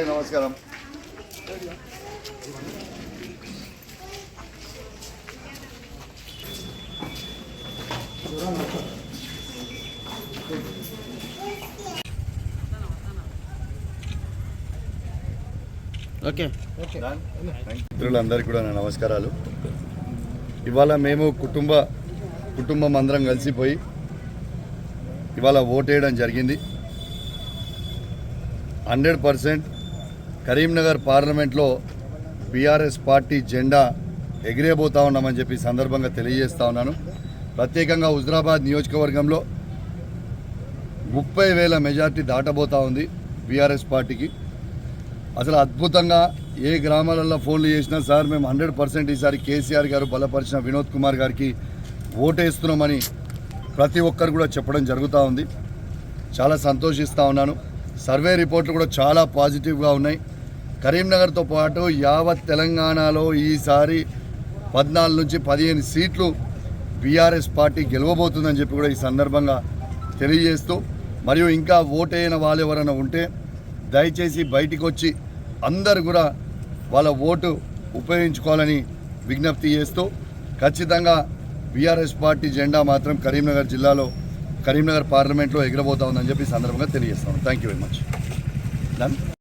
నమస్కారం. మిత్రులందరికీ కూడా నా నమస్కారాలు. ఇవాళ మేము కుటుంబం అందరం కలిసిపోయి ఇవాళ ఓటేయడం జరిగింది. 100% కరీంనగర్ పార్లమెంట్లో బీఆర్ఎస్ పార్టీ జెండా ఎగిరేబోతా ఉన్నామని చెప్పి సందర్భంగా తెలియజేస్తా ఉన్నాను. ప్రత్యేకంగా హుజరాబాద్ నియోజకవర్గంలో 30,000 మెజార్టీ దాటబోతా ఉంది బీఆర్ఎస్ పార్టీకి. అసలు అద్భుతంగా ఏ గ్రామాలలో ఫోన్లు చేసినా సార్ మేము 100% ఈసారి కేసీఆర్ గారు బలపరిచిన వినోద్ కుమార్ గారికి ఓటేస్తున్నామని ప్రతి ఒక్కరు కూడా చెప్పడం జరుగుతూ ఉంది. చాలా సంతోషిస్తూ ఉన్నాను. సర్వే రిపోర్ట్లు కూడా చాలా పాజిటివ్గా ఉన్నాయి. కరీంనగర్తో పాటు యావత్ తెలంగాణలో ఈసారి 14 నుంచి 15 సీట్లు బీఆర్ఎస్ పార్టీ గెలవబోతుందని చెప్పి కూడా ఈ సందర్భంగా తెలియజేస్తూ, మరియు ఇంకా ఓటైన వాళ్ళు ఎవరైనా ఉంటే దయచేసి బయటికి వచ్చి అందరు కూడా వాళ్ళ ఓటు ఉపయోగించుకోవాలని విజ్ఞప్తి చేస్తూ, ఖచ్చితంగా బీఆర్ఎస్ పార్టీ జెండా మాత్రం కరీంనగర్ పార్లమెంట్లో ఎగరబోతా ఉందని చెప్పి సందర్భంగా తెలియజేస్తాను. Thank you very much.